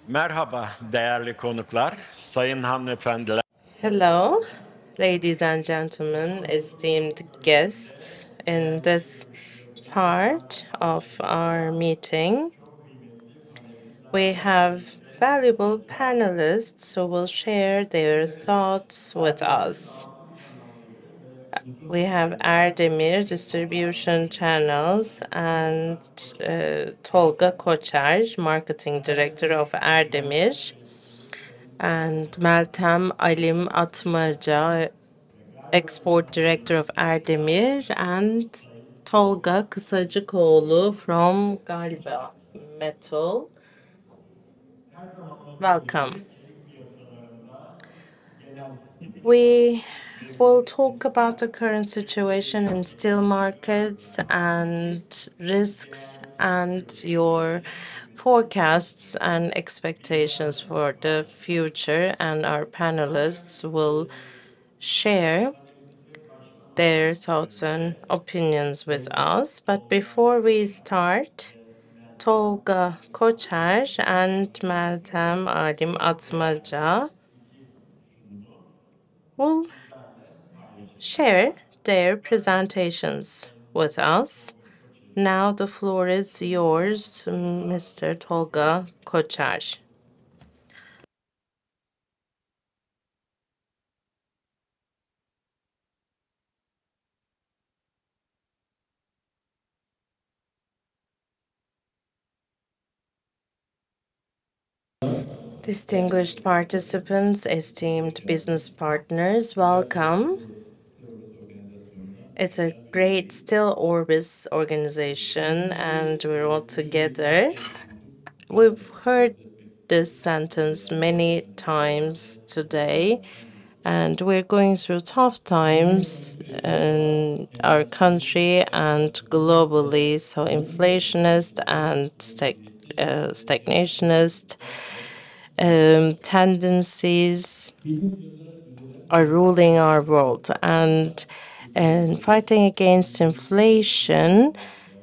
Merhaba değerli konuklar, sayın hanımefendiler. Hello, ladies and gentlemen, esteemed guests. In this part of our meeting, we have valuable panelists who will share their thoughts with us. We have Erdemir Distribution Channels and Tolga Koçer, Marketing Director of Erdemir, and Meltem Alim Atmaca, Export Director of Erdemir, and Tolga Kısacıkoğlu from Galva Metal. Welcome. We will talk about the current situation in steel markets and risks and your forecasts and expectations for the future, and our panelists will share their thoughts and opinions with us. But before we start, Tolga Koçer and Meltem Alim Atmaca will share their presentations with us. Now the floor is yours, Mr. Tolga Koçer. Distinguished participants, esteemed business partners, welcome. It's a great Still Orbis organization, and we're all together. We've heard this sentence many times today, and we're going through tough times in our country and globally. So, inflationist and stagnationist tendencies are ruling our world. And fighting against inflation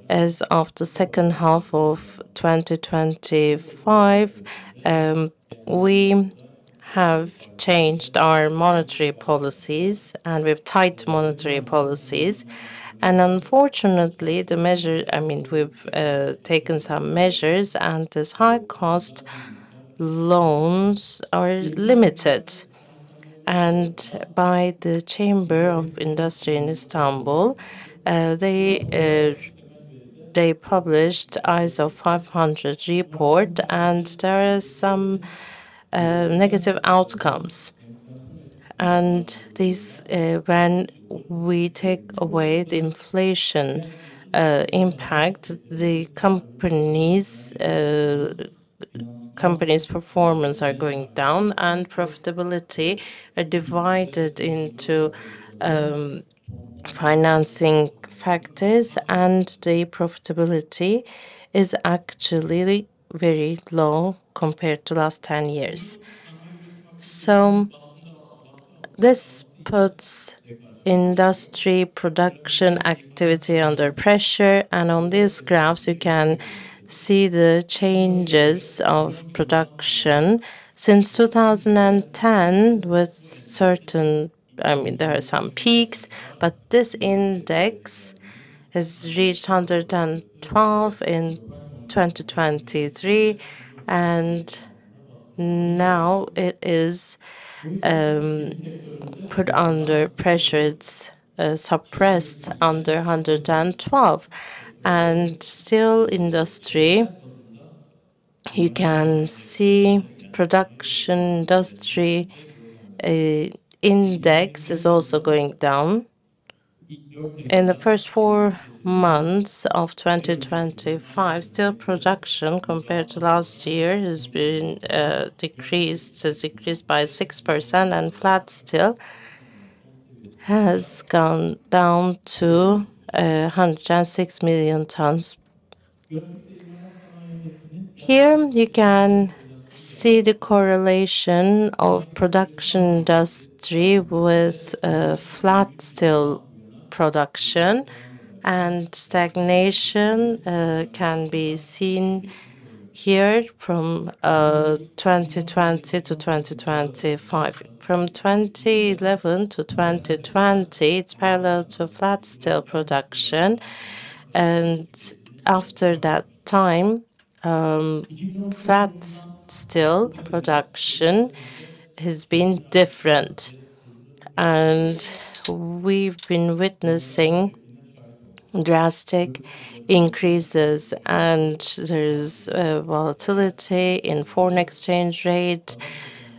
as of the second half of 2025, we have changed our monetary policies and we've tight monetary policies. And unfortunately, we've taken some measures, and these high cost loans are limited. And by the Chamber of Industry in Istanbul, they published ISO 500 report, and there are some negative outcomes. And these, when we take away the inflation impact, the companies' performance are going down, and profitability are divided into financing factors, and the profitability is actually very low compared to last 10 years. So this puts industry production activity under pressure, and on these graphs you can see the changes of production since 2010 with there are some peaks, but this index has reached 112 in 2023, and now it is put under pressure. It's suppressed under 112. And steel industry, you can see production industry index is also going down. In the first 4 months of 2025, steel production compared to last year has been decreased by 6%, and flat steel has gone down to 106 million tons. Here you can see the correlation of production industry with flat steel production, and stagnation can be seen here from 2020 to 2025. From 2011 to 2020, it's parallel to flat steel production. And after that time, flat steel production has been different. And we've been witnessing drastic increases, and there's volatility in foreign exchange rate,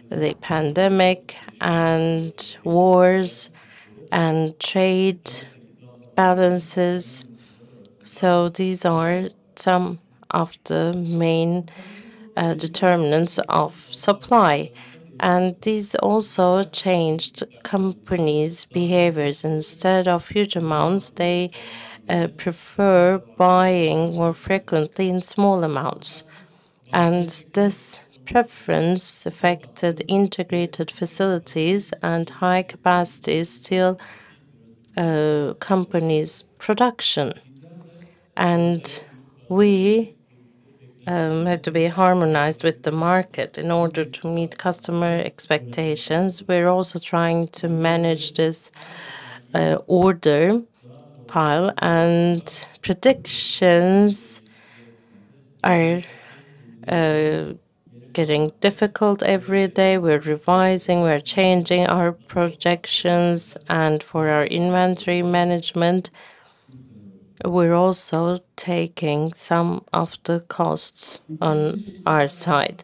the pandemic, and wars and trade balances. So these are some of the main determinants of supply. And these also changed companies' behaviors. Instead of huge amounts, they prefer buying more frequently in small amounts. And this preference affected integrated facilities and high-capacity steel companies' production. And we had to be harmonized with the market in order to meet customer expectations. We're also trying to manage this order pile, and predictions are getting difficult every day. We're revising, we're changing our projections, and for our inventory management, we're also taking some of the costs on our side.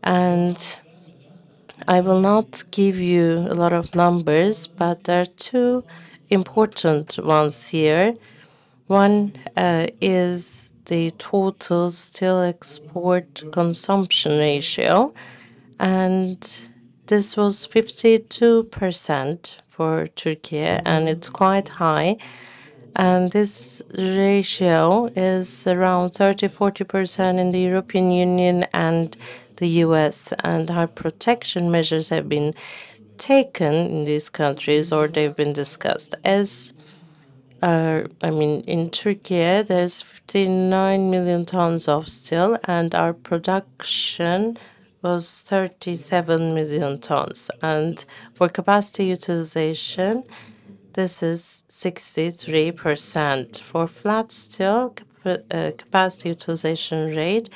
And I will not give you a lot of numbers, but there are two important ones here. One is the total steel export consumption ratio, and this was 52% for Turkey, and it's quite high. And this ratio is around 30-40% in the European Union and the US. And our protection measures have been taken in these countries, or they've been discussed. In Turkey, there's 59 million tons of steel, and our production was 37 million tons. And for capacity utilization, this is 63%. For flat steel, capacity utilization rate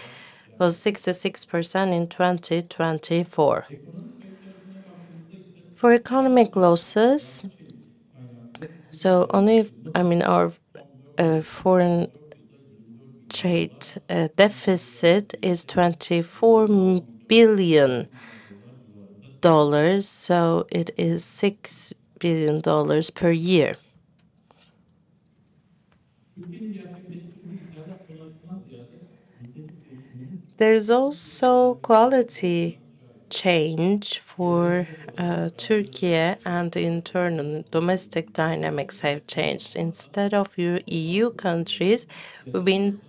was 66% in 2024. For economic losses, so our foreign trade deficit is $24 billion, so it is $6 billion per year. There's also quality change for Turkey, and the internal domestic dynamics have changed. Instead of EU countries, we've been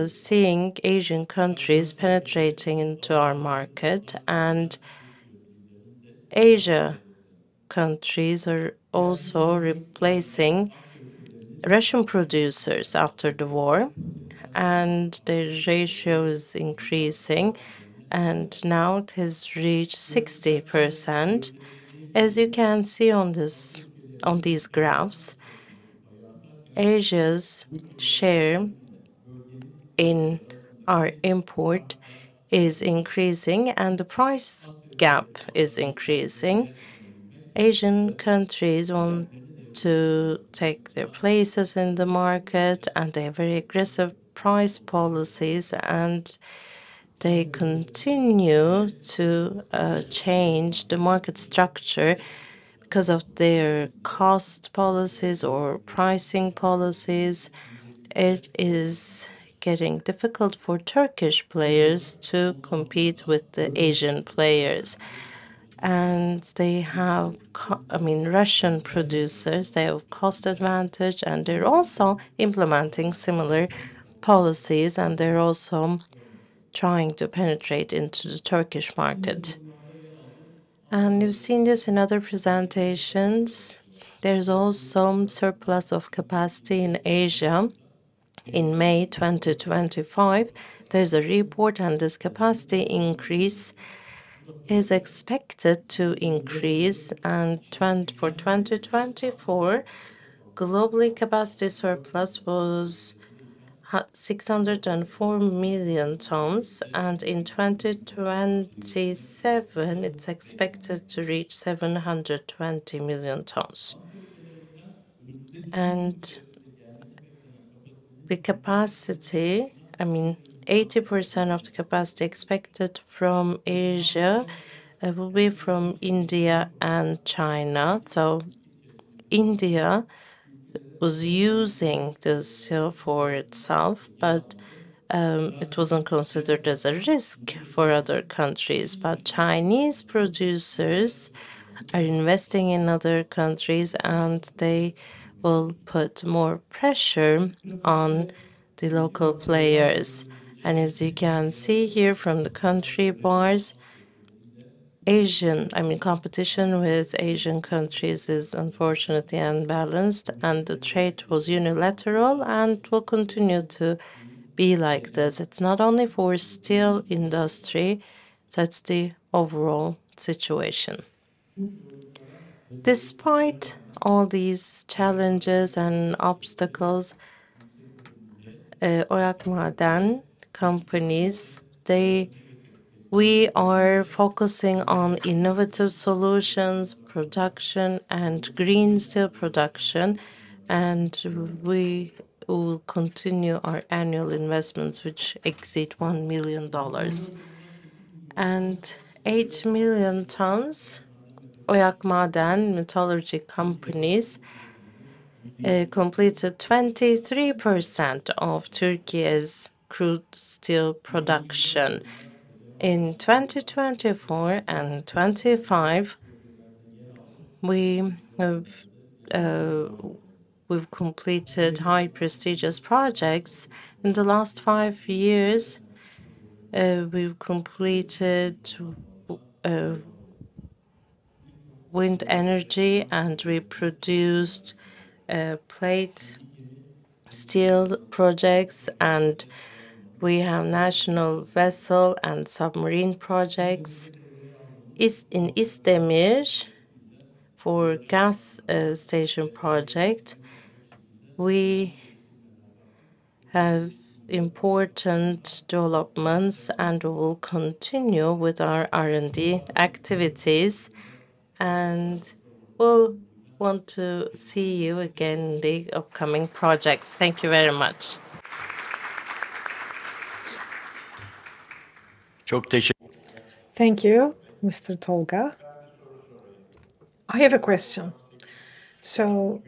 seeing Asian countries penetrating into our market, and Asia countries are also replacing Russian producers after the war, and the ratio is increasing, and now it has reached 60%. As you can see on these graphs, Asia's share in our import is increasing, and the price gap is increasing. Asian countries want to take their places in the market, and they have very aggressive price policies, and they continue to change the market structure because of their cost policies or pricing policies. It is getting difficult for Turkish players to compete with the Asian players. And they have, Russian producers, they have cost advantage, and they're also implementing similar policies, and they're also trying to penetrate into the Turkish market. And you've seen this in other presentations. There's also surplus of capacity in Asia, in May 2025, there's a report, and this capacity increase is expected to increase. And for 2024, globally capacity surplus was 604 million tons, and in 2027, it's expected to reach 720 million tons. And the capacity, 80% of the capacity expected from Asia will be from India and China. So India was using the steel for itself, but it wasn't considered as a risk for other countries. But Chinese producers are investing in other countries, and they will put more pressure on the local players. And as you can see here from the country bars, competition with Asian countries is unfortunately unbalanced, and the trade was unilateral and will continue to be like this. It's not only for steel industry, that's the overall situation. Despite all these challenges and obstacles, OYAK Maden companies, we are focusing on innovative solutions, production, and green steel production, and we will continue our annual investments, which exceed $1 million. And 8 million tons, OYAK Maden Metallurgy companies completed 23% of Turkey's crude steel production. In 2024 and 2025, we've completed high prestigious projects. In the last 5 years, we've completed wind energy, and we produced plate steel projects, and we have national vessel and submarine projects. In Isdemir, for gas station project, we have important developments, and we will continue with our R&D activities, and we'll want to see you again in the upcoming projects. Thank you very much. Thank you, Mr. Tolga. I have a question. So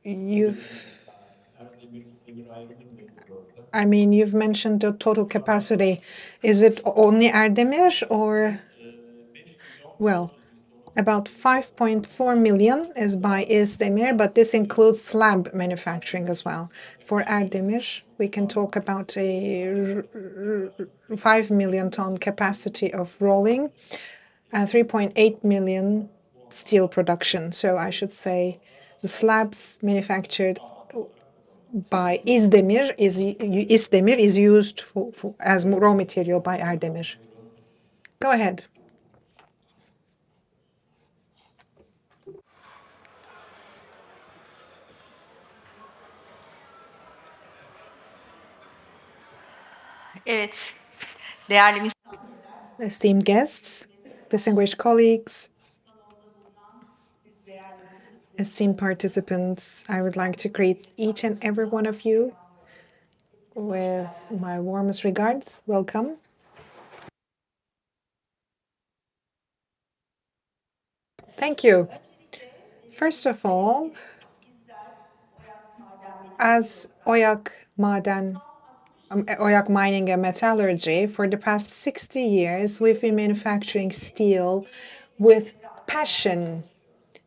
you've mentioned the total capacity. Is it only Erdemir or? Well, about 5.4 million is by Isdemir, but this includes slab manufacturing as well. For Erdemir, we can talk about a 5 million ton capacity of rolling and 3.8 million steel production. So I should say the slabs manufactured by Isdemir is used as raw material by Erdemir. Go ahead. Evet. Değerli Esteemed guests, distinguished colleagues, esteemed participants, I would like to greet each and every one of you with my warmest regards. Welcome. Thank you. First of all, as OYAK Mining and Metallurgy, for the past 60 years, we've been manufacturing steel with passion.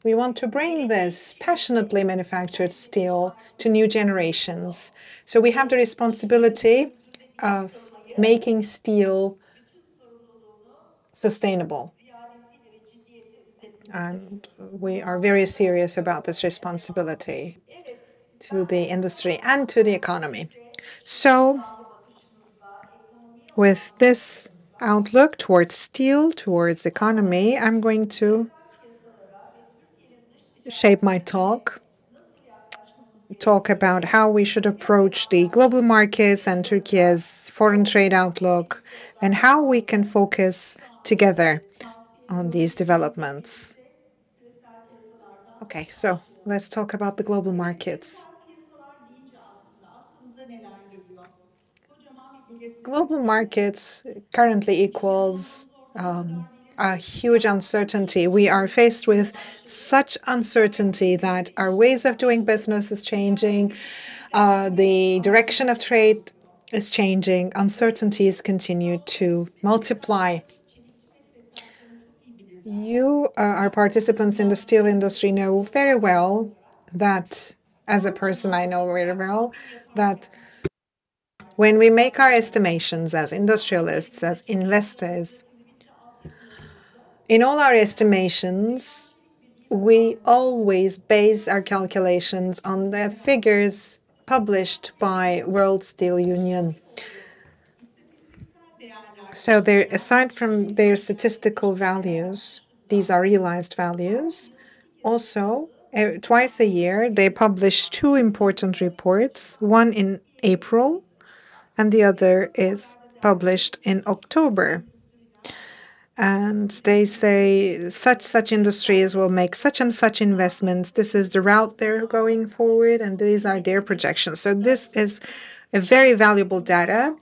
We want to bring this passionately manufactured steel to new generations. So we have the responsibility of making steel sustainable. And we are very serious about this responsibility. to the industry and to the economy. So with this outlook towards steel, towards economy, I'm going to shape my talk about how we should approach the global markets and Turkey's foreign trade outlook, and how we can focus together on these developments. Okay, so let's talk about the global markets. Global markets currently equals a huge uncertainty. We are faced with such uncertainty that our ways of doing business is changing, the direction of trade is changing, uncertainties continue to multiply. You are participants in the steel industry know very well that, as a person, I know very well that when we make our estimations as industrialists, as investors, in all our estimations, we always base our calculations on the figures published by World Steel Union. So aside from their statistical values, these are realized values. Also, twice a year, they publish two important reports, one in April and the other is published in October. And they say such industries will make such and such investments. This is the route they're going forward, and these are their projections. So this is a very valuable data,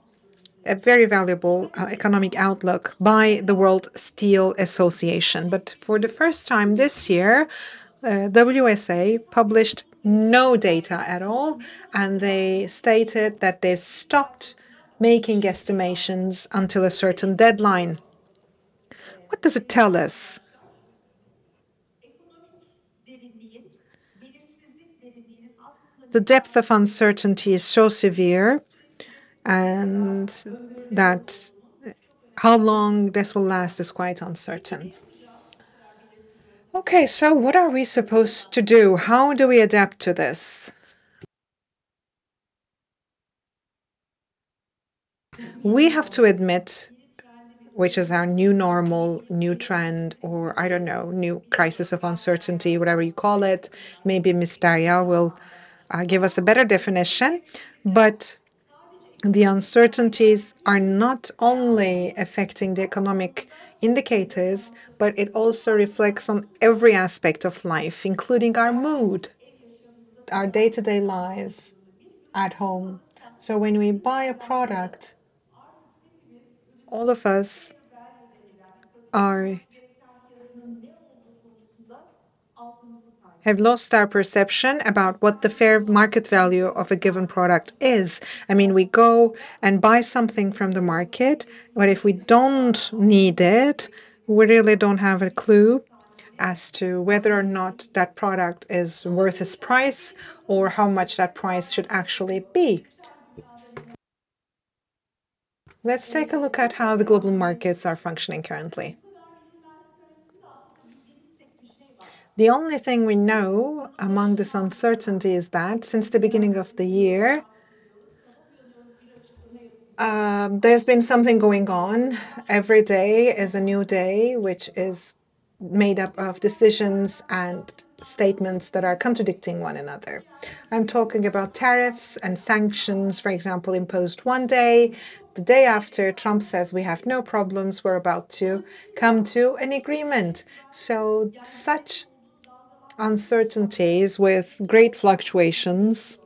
a very valuable economic outlook by the World Steel Association. But for the first time this year, WSA published no data at all, and they stated that they've stopped making estimations until a certain deadline. What does it tell us? The depth of uncertainty is so severe, and that how long this will last is quite uncertain. Okay, so what are we supposed to do? How do we adapt to this? We have to admit, which is our new normal, new trend, or I don't know, new crisis of uncertainty, whatever you call it. Maybe Ms. Daria will give us a better definition. But the uncertainties are not only affecting the economic indicators, but it also reflects on every aspect of life, including our mood, our day-to-day lives at home. So when we buy a product, all of us have lost our perception about what the fair market value of a given product is. I mean, we go and buy something from the market, but if we don't need it, we really don't have a clue as to whether or not that product is worth its price or how much that price should actually be. Let's take a look at how the global markets are functioning currently. The only thing we know among this uncertainty is that since the beginning of the year, there's been something going on. Every day is a new day, which is made up of decisions and statements that are contradicting one another. I'm talking about tariffs and sanctions, for example, imposed one day. The day after, Trump says we have no problems, we're about to come to an agreement. So such uncertainties with great fluctuations,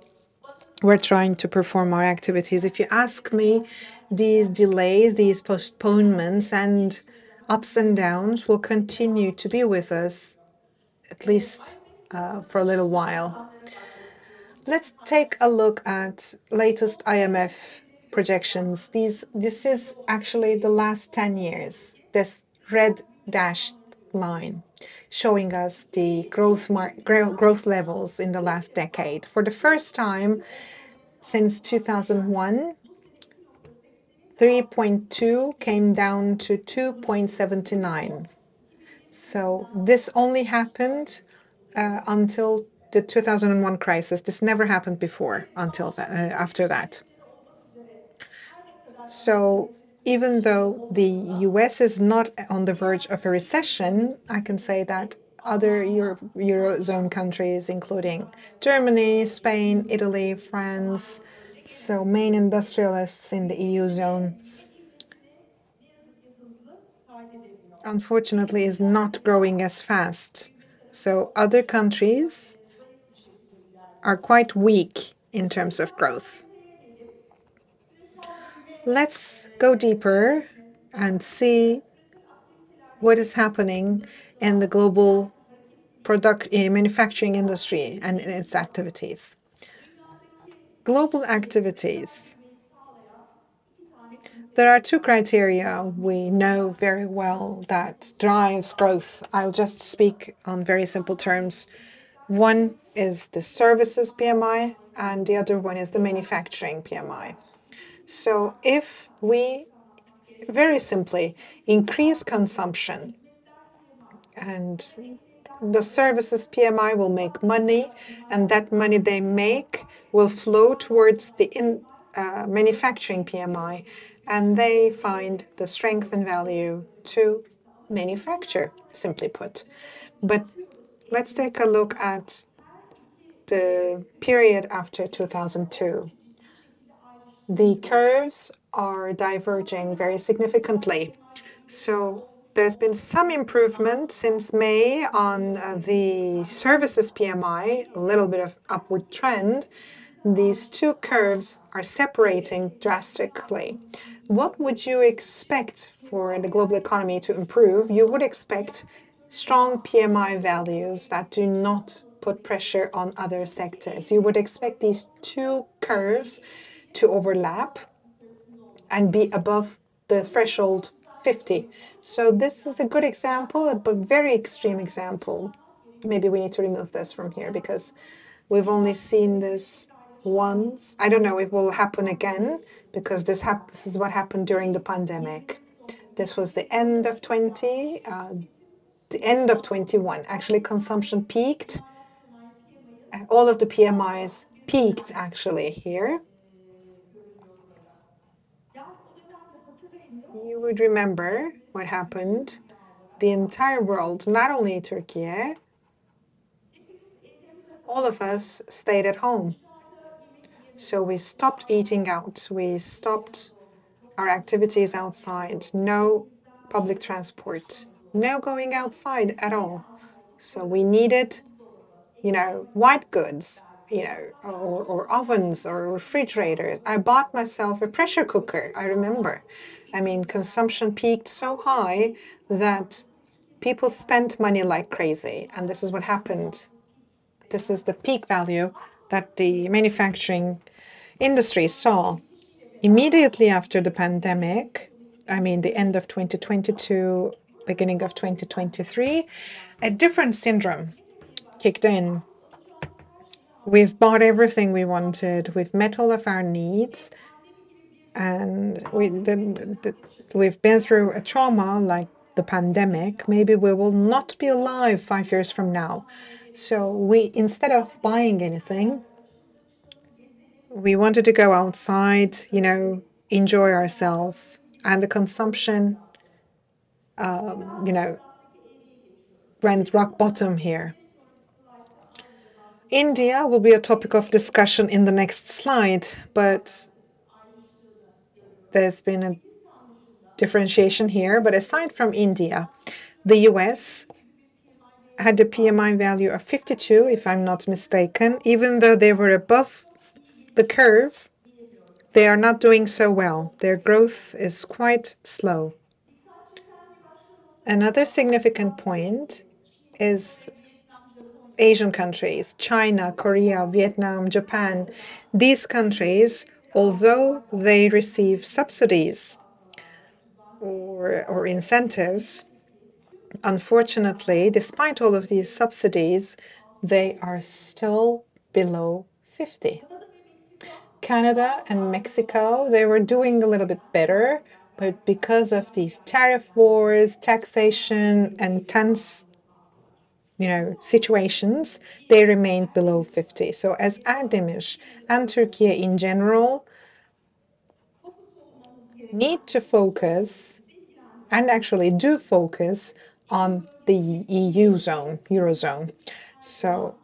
we're trying to perform our activities. If you ask me, these delays, these postponements and ups and downs will continue to be with us, at least for a little while. Let's take a look at latest IMF projections. This is actually the last 10 years, this red dashed line, showing us the growth levels in the last decade. For the first time since 2001, 3.2 came down to 2.79. So this only happened until the 2001 crisis. This never happened before until that, after that. So even though the US is not on the verge of a recession, I can say that other Eurozone countries, including Germany, Spain, Italy, France, so main industrialists in the EU zone, unfortunately is not growing as fast. So other countries are quite weak in terms of growth. Let's go deeper and see what is happening in the global manufacturing industry and its activities. Global activities. There are two criteria we know very well that drives growth. I'll just speak on very simple terms. One is the services PMI, and the other one is the manufacturing PMI. So if we, very simply, increase consumption, and the services PMI will make money, and that money they make will flow towards the manufacturing PMI, and they find the strength and value to manufacture, simply put. But let's take a look at the period after 2002. The curves are diverging very significantly. So there's been some improvement since May on the services PMI, a little bit of upward trend. These two curves are separating drastically. What would you expect for the global economy to improve? You would expect strong PMI values that do not put pressure on other sectors. You would expect these two curves to overlap and be above the threshold 50. So this is a good example, but very extreme example. Maybe we need to remove this from here because we've only seen this once. I don't know if it will happen again because this is what happened during the pandemic. This was the end of 20, the end of 21. Actually, consumption peaked. All of the PMIs peaked actually here. You would remember what happened. The entire world, not only Turkey, all of us stayed at home. So we stopped eating out. We stopped our activities outside. No public transport. No going outside at all. So we needed, white goods, or ovens or refrigerators. I bought myself a pressure cooker, I remember. I mean, consumption peaked so high that people spent money like crazy, and this is what happened. This is the peak value that the manufacturing industry saw. Immediately after the pandemic, I mean the end of 2022, beginning of 2023, a different syndrome kicked in. We've bought everything we wanted, we've met all of our needs, and we've been through a trauma like the pandemic. Maybe we will not be alive 5 years from now. So we, instead of buying anything, we wanted to go outside, enjoy ourselves. And the consumption, went rock bottom here. India will be a topic of discussion in the next slide, but there's been a differentiation here. But aside from India, the US had a PMI value of 52, if I'm not mistaken. Even though they were above the curve, they are not doing so well. Their growth is quite slow. Another significant point is Asian countries, China, Korea, Vietnam, Japan. These countries, although they receive subsidies or incentives, unfortunately, despite all of these subsidies, they are still below 50. Canada and Mexico, they were doing a little bit better, but because of these tariff wars, taxation, and tense situations, they remained below 50. So as Erdemir and Turkey in general need to focus, and actually do focus, on the Eurozone. So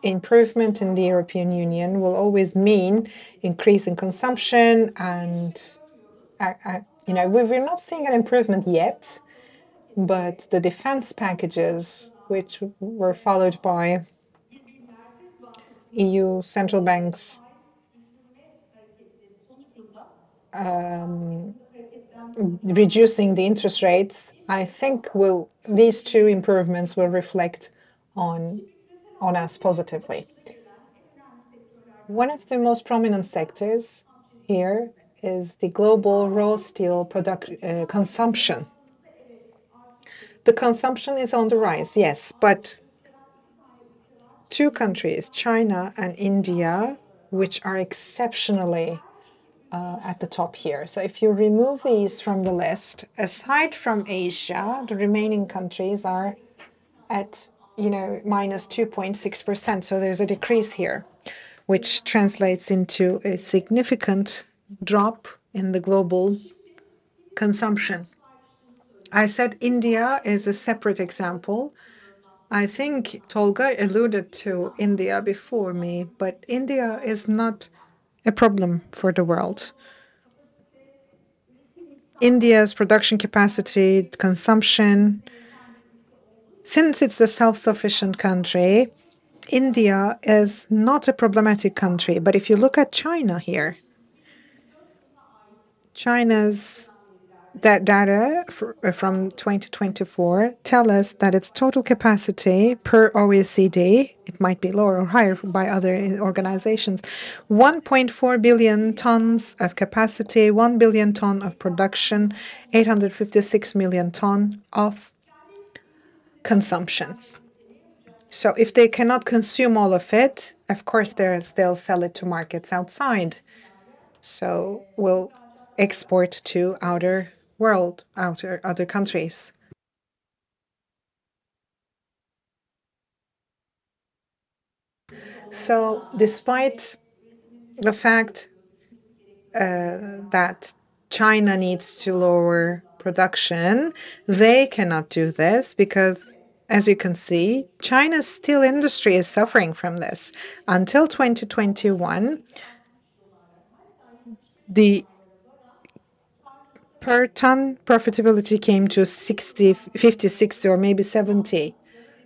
improvement in the European Union will always mean increase in consumption, and we're not seeing an improvement yet, but the defense packages, which were followed by EU central banks reducing the interest rates, I think these two improvements will reflect on us positively. One of the most prominent sectors here is the global raw steel consumption. The consumption is on the rise, yes, but two countries, China and India, which are exceptionally at the top here. So if you remove these from the list, aside from Asia, the remaining countries are at minus 2.6%. So there's a decrease here, which translates into a significant drop in the global consumption. I said India is a separate example. I think Tolga alluded to India before me, but India is not a problem for the world. India's production capacity, consumption, since it's a self-sufficient country, India is not a problematic country. But if you look at China here, China's data from 2024 tell us that its total capacity per OECD, it might be lower or higher by other organizations, 1.4 billion tons of capacity, 1 billion ton of production, 856 million ton of consumption. So if they cannot consume all of it, of course they'll sell it to markets outside. So we'll export to outer world, other countries. So despite the fact that China needs to lower production, they cannot do this because, as you can see, China's steel industry is suffering from this. Until 2021, the per ton profitability came to 50, 60, or maybe 70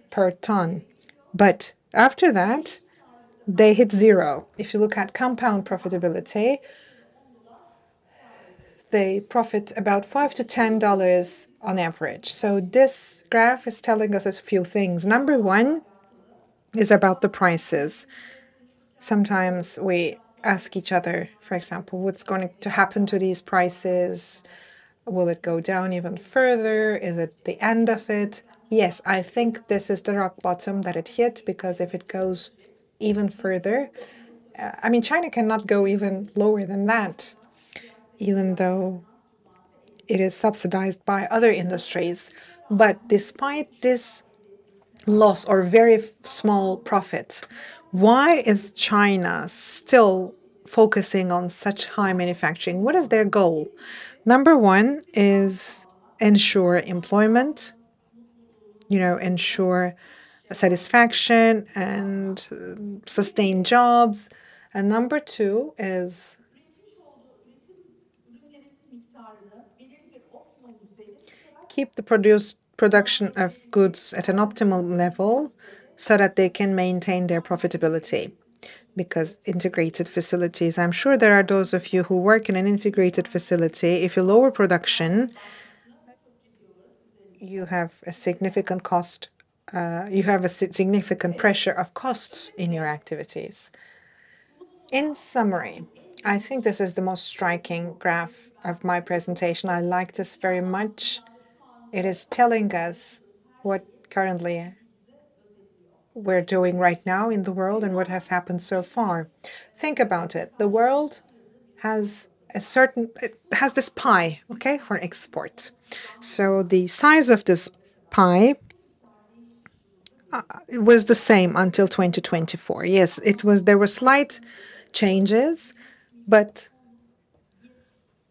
per ton. But after that, they hit zero. If you look at compound profitability, they profit about $5 to $10 on average. So this graph is telling us a few things. Number one is about the prices. Sometimes we ask each other, for example, what's going to happen to these prices? Will it go down even further? Is it the end of it? Yes, I think this is the rock bottom that it hit, because if it goes even further, China cannot go even lower than that, even though it is subsidized by other industries. But despite this loss or very small profit, why is China still focusing on such high manufacturing? What is their goal? Number one is ensure employment, ensure satisfaction and sustain jobs. And number two is keep the production of goods at an optimal level so that they can maintain their profitability. Because integrated facilities, I'm sure there are those of you who work in an integrated facility. If you lower production, you have a significant cost. You have a significant pressure of costs in your activities. In summary, I think this is the most striking graph of my presentation. I like this very much. It is telling us what currently we're doing right now in the world and what has happened so far. Think about it. The world has this pie, okay, for export. So the size of this pie it was the same until 2024. Yes, there were slight changes, but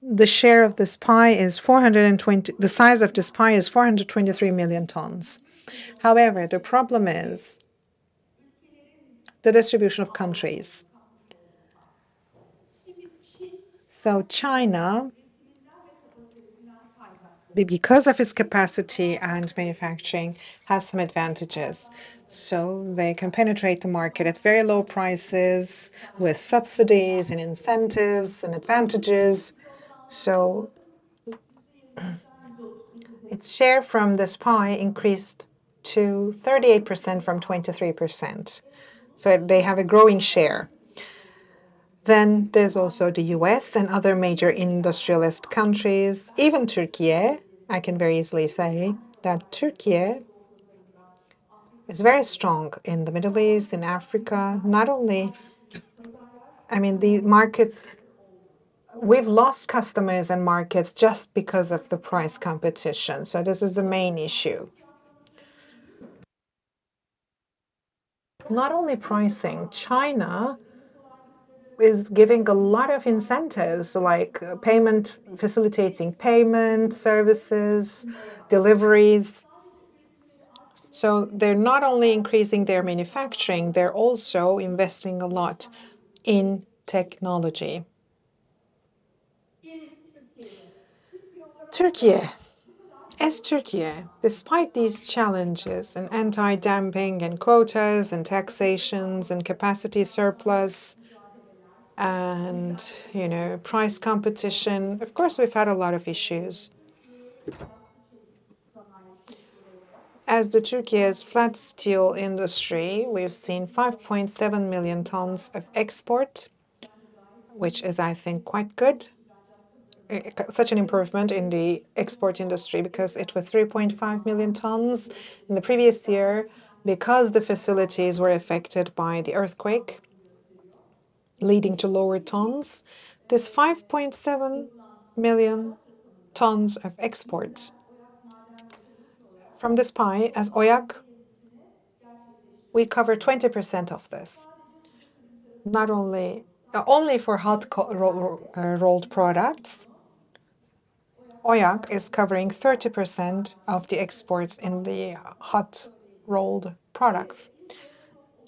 the share of this pie is 420, the size of this pie is 423 million tons. However, the problem is the distribution of countries. So China, because of its capacity and manufacturing, has some advantages. So they can penetrate the market at very low prices with subsidies and incentives and advantages. So its share from this pie increased to 38% from 23%. So they have a growing share. Then there's also the US and other major industrialist countries, even Turkey. I can very easily say that Turkey is very strong in the Middle East, in Africa. Not only, I mean, the markets, we've lost customers and markets just because of the price competition. So this is the main issue. Not only pricing, China is giving a lot of incentives like facilitating payment, services, deliveries. So they're not only increasing their manufacturing, they're also investing a lot in technology. Turkey. As Turkey, despite these challenges and anti-dumping and quotas and taxations and capacity surplus, and price competition. Of course, we've had a lot of issues. As the Turkey's flat steel industry, we've seen 5.7 million tons of export, which is, I think, quite good. Such an improvement in the export industry because it was 3.5 million tons in the previous year because the facilities were affected by the earthquake, leading to lower tons. This 5.7 million tons of exports from this pie, as OYAK, we cover 20% of this. Not only for hot rolled products, OYAK is covering 30% of the exports in the hot rolled products.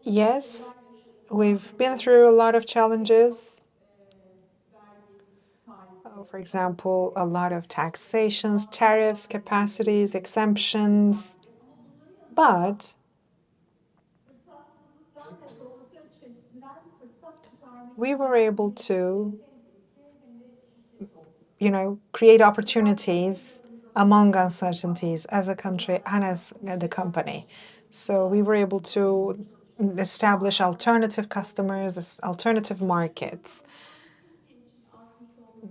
Yes, we've been through a lot of challenges. For example, a lot of taxations, tariffs, capacities, exemptions. But we were able to, create opportunities among uncertainties as a country and as the company. So we were able to establish alternative customers, alternative markets.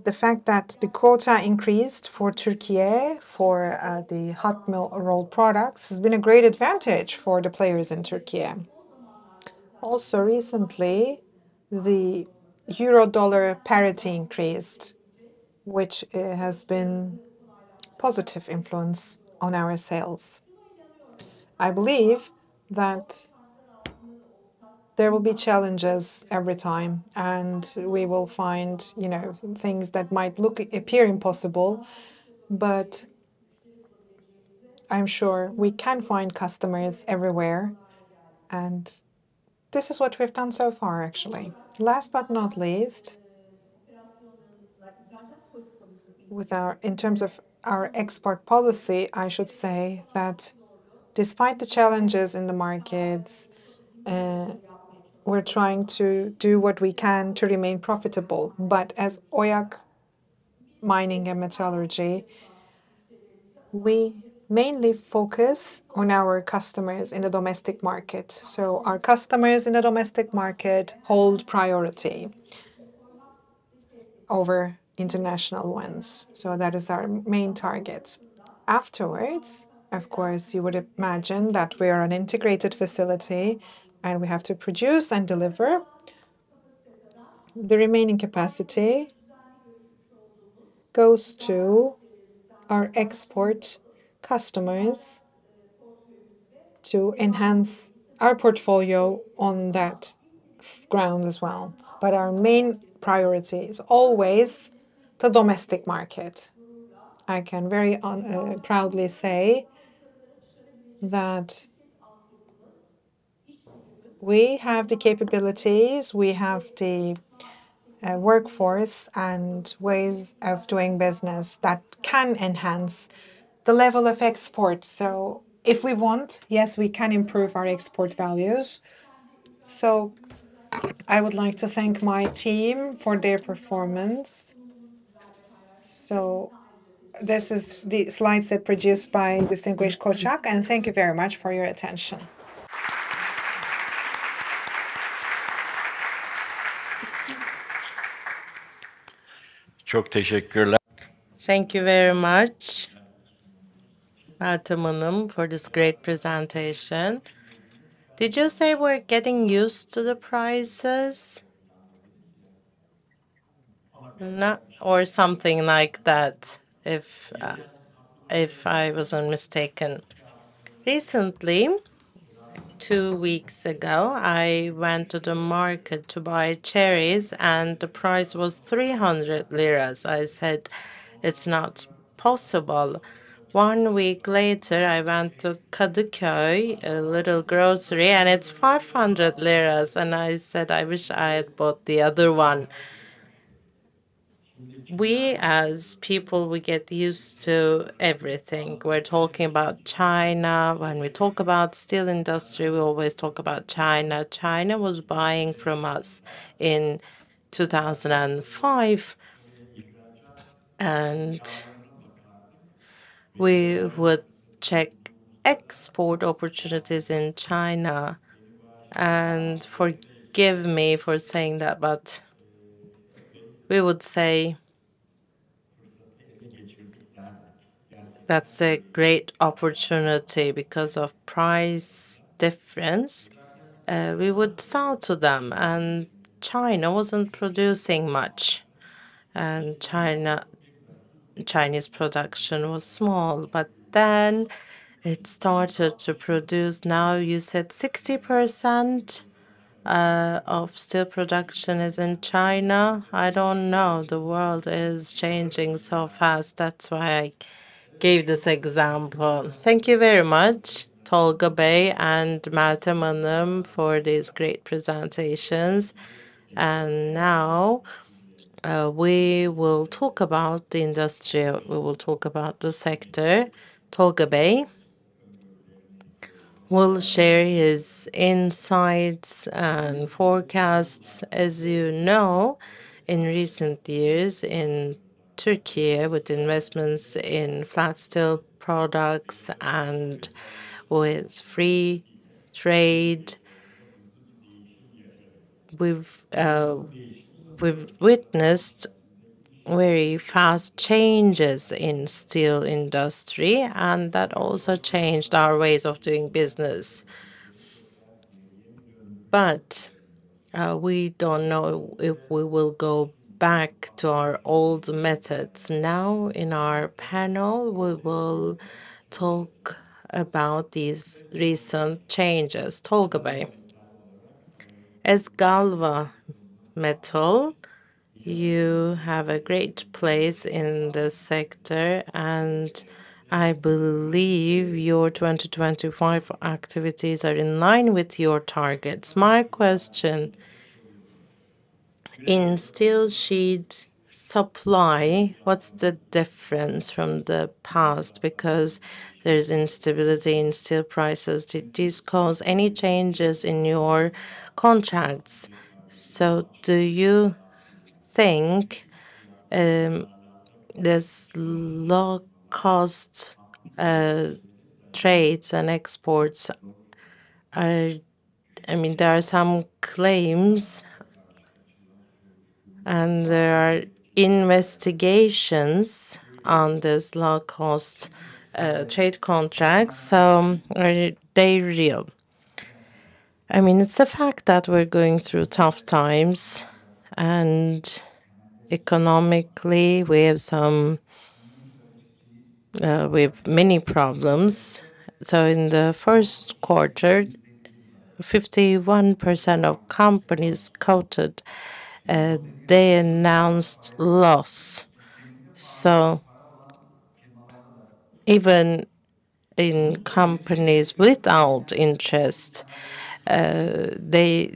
The fact that the quota increased for Turkey for the hot rolled products has been a great advantage for the players in Turkey. Also, recently, the euro-dollar parity increased, which has been positive influence on our sales. I believe that there will be challenges every time, and we will find, things that might appear impossible, but I'm sure we can find customers everywhere, and this is what we've done so far, actually. Last but not least, in terms of our export policy, I should say that despite the challenges in the markets, we're trying to do what we can to remain profitable. But as OYAK Mining and Metallurgy, we mainly focus on our customers in the domestic market. So our customers in the domestic market hold priority over international ones. So that is our main target. Afterwards, of course, you would imagine that we are an integrated facility and we have to produce and deliver. The remaining capacity goes to our export customers to enhance our portfolio on that ground as well. But our main priority is always the domestic market. I can very proudly say that we have the capabilities, we have the workforce and ways of doing business that can enhance the level of export. So if we want, yes, we can improve our export values. So I would like to thank my team for their performance. So this is the slides that produced by distinguished Koçer, and thank you very much for your attention. Çok teşekkürler. Thank you very much, Meltem Hanım, for this great presentation. Did you say we're getting used to the prices? No, or something like that, if I wasn't mistaken. Recently, 2 weeks ago, I went to the market to buy cherries, and the price was 300 liras. I said, it's not possible. 1 week later, I went to Kadıköy, a little grocery, and it's 500 liras. And I said, I wish I had bought the other one. We as people, we get used to everything. We're talking about China. When we talk about steel industry, we always talk about China. China was buying from us in 2005, and we would check export opportunities in China. And forgive me for saying that, but we would say that's a great opportunity because of price difference. We would sell to them, and China wasn't producing much, and Chinese production was small. But then it started to produce. Now you said 60% of steel production is in China. I don't know. The world is changing so fast. That's why I gave this example. Thank you very much, Tolga Bey and Meltem Hanım, for these great presentations. And now we will talk about the industry. We will talk about the sector. Tolga Bey will share his insights and forecasts. As you know, in recent years in Turkey, with investments in flat steel products and with free trade, we've witnessed very fast changes in steel industry, and that also changed our ways of doing business. But we don't know if we will go back to our old methods. Now, in our panel, we will talk about these recent changes. Tolga Bey, as Galva Metal, you have a great place in the sector, and I believe your 2025 activities are in line with your targets. My question, in steel sheet supply, what's the difference from the past? Because there's instability in steel prices. Did this cause any changes in your contracts? So do you think this low-cost trades and exports are, I mean, there are some claims and there are investigations on this low-cost trade contracts. So are they real? I mean, it's a fact that we're going through tough times, and economically we have many problems. So in the first quarter, 51% of companies quoted, they announced loss. So even in companies without interest, they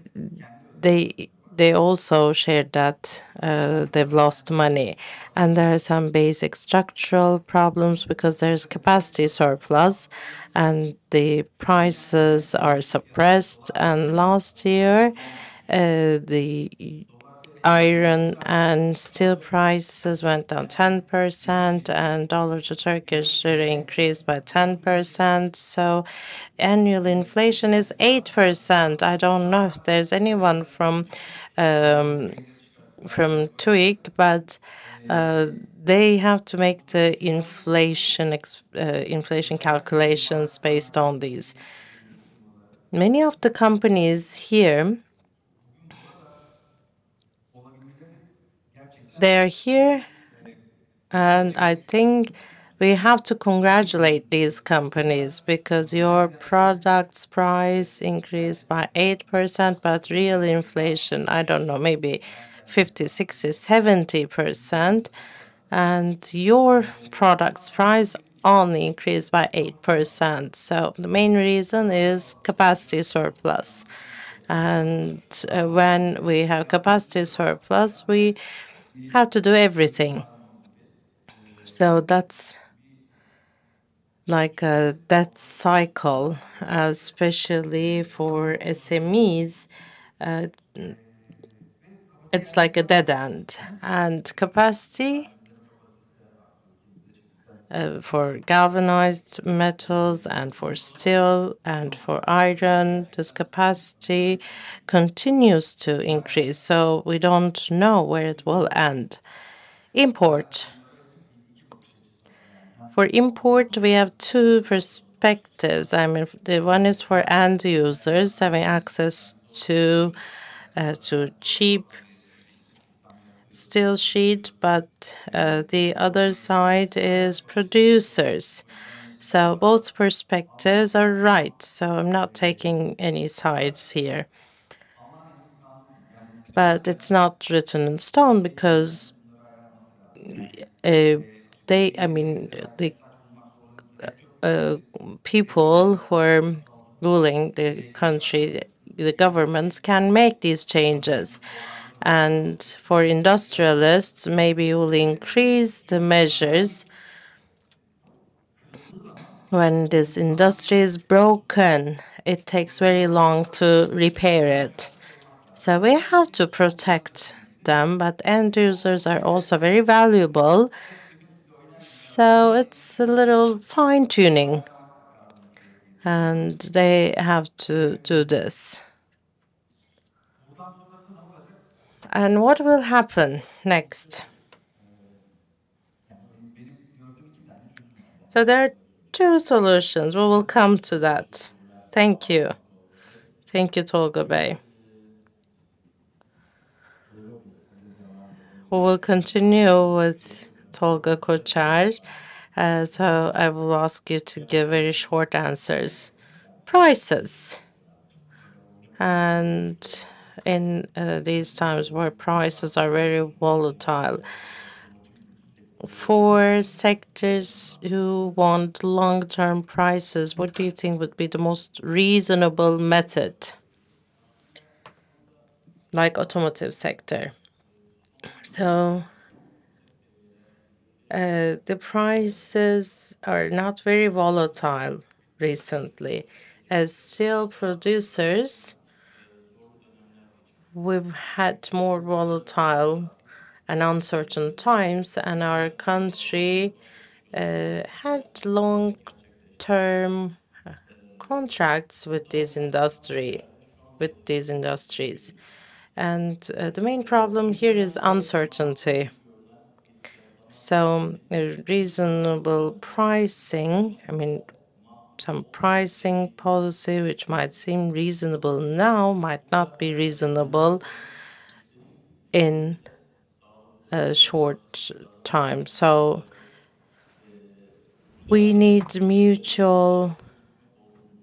they also shared that they've lost money, and there are some basic structural problems because there's capacity surplus, and the prices are suppressed. And last year, the iron and steel prices went down 10%, and dollar to Turkish lira increased by 10%. So annual inflation is 8%. I don't know if there's anyone from TÜİK, but they have to make the inflation calculations based on these. Many of the companies here, they're here, and I think we have to congratulate these companies because your product's price increased by 8%, but real inflation, I don't know, maybe 50, 60, 70%, and your product's price only increased by 8%. So the main reason is capacity surplus. And when we have capacity surplus, we have to do everything. So that's like a death cycle, especially for SMEs. Uh, it's like a dead end. And capacity for galvanized metals and for steel and for iron, this capacity continues to increase. So we don't know where it will end. Import. For import, we have two perspectives. I mean, the one is for end users having access to cheap steel sheet, but the other side is producers. So both perspectives are right. So I'm not taking any sides here. But it's not written in stone because the people who are ruling the country, the governments can make these changes. And for industrialists, maybe will increase the measures when this industry is broken. It takes very long to repair it. So we have to protect them, but end users are also very valuable. So it's a little fine tuning, and they have to do this. And what will happen next? So there are two solutions. We will come to that. Thank you. Thank you, Tolga Bey. We will continue with Tolga Koçer. So I will ask you to give very short answers. Prices. And in these times where prices are very volatile, for sectors who want long-term prices, what do you think would be the most reasonable method? Like automotive sector. So the prices are not very volatile recently. As steel producers, we've had more volatile and uncertain times, and our country had long-term contracts with these industries. And the main problem here is uncertainty. So reasonable pricing, some pricing policy which might seem reasonable now might not be reasonable in a short time. So we need mutual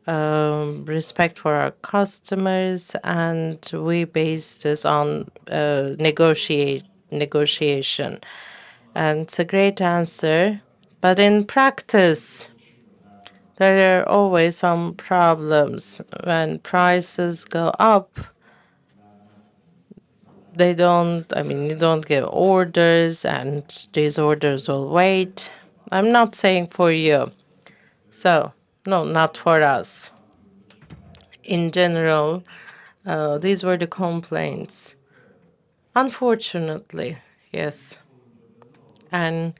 respect for our customers, and we base this on negotiation. And it's a great answer. But in practice, there are always some problems. When prices go up, you don't get orders, and these orders will wait. I'm not saying for you. So, no, not for us. In general, these were the complaints. Unfortunately, yes. And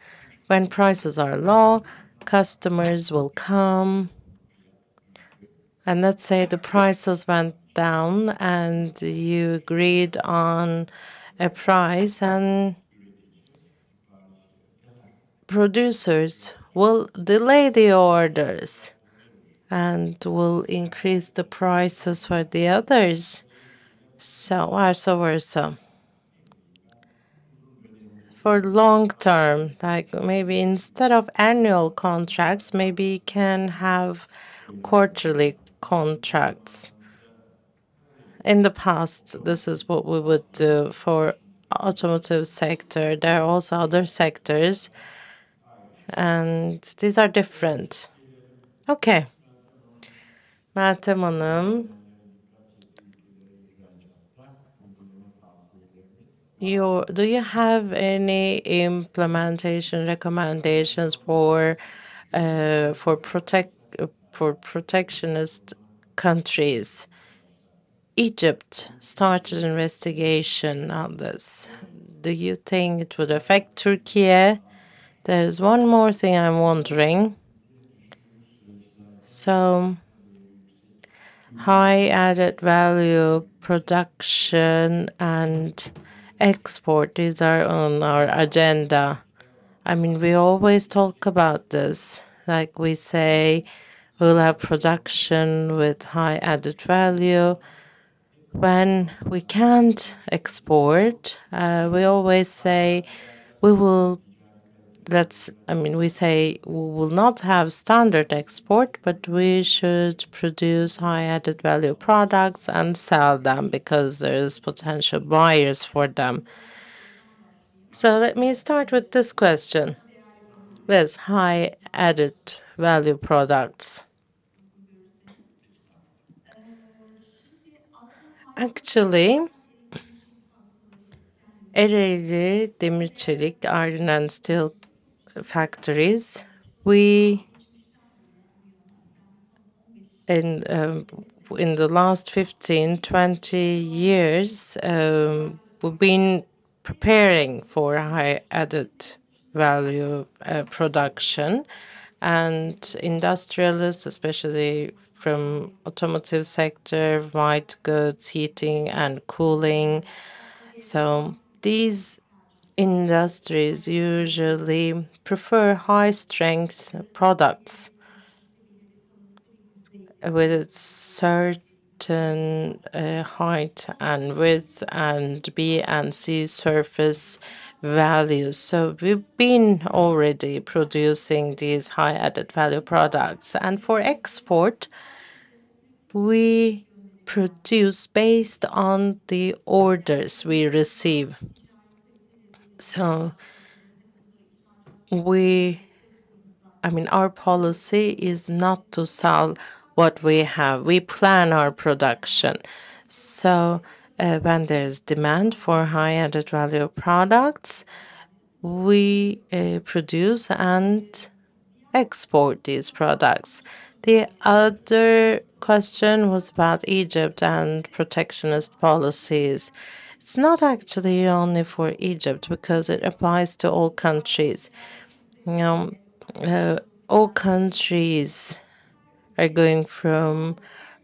when prices are low, customers will come. And let's say the prices went down and you agreed on a price, and producers will delay the orders and will increase the prices for the others. So, vice versa. For long term, like maybe instead of annual contracts, maybe you can have quarterly contracts. In the past, this is what we would do for automotive sector. There are also other sectors, and these are different. Okay. Meltem Hanım, do you have any implementation recommendations for protectionist countries? Egypt started investigation on this. Do you think it would affect Turkey? There's one more thing I'm wondering. So, high added value production and export, these are on our agenda. I mean, we always talk about this. Like we say, we'll have production with high added value. When we can't export, we always say we will we say we will not have standard export, but we should produce high added value products and sell them because there's potential buyers for them. So let me start with this question. There's high added value products. Actually, Ereğli, Demir Çelik, iron and steel factories, we in the last 15, 20 years, we've been preparing for high added value production, and industrialists, especially from automotive sector, white goods, heating and cooling. So these industries usually prefer high strength products with certain height and width and B and C surface values. So we've been already producing these high added value products. And for export, we produce based on the orders we receive. So our policy is not to sell what we have. We plan our production. So when there's demand for high added value products, we produce and export these products. The other question was about Egypt and protectionist policies. It's not actually only for Egypt because it applies to all countries. All countries are going from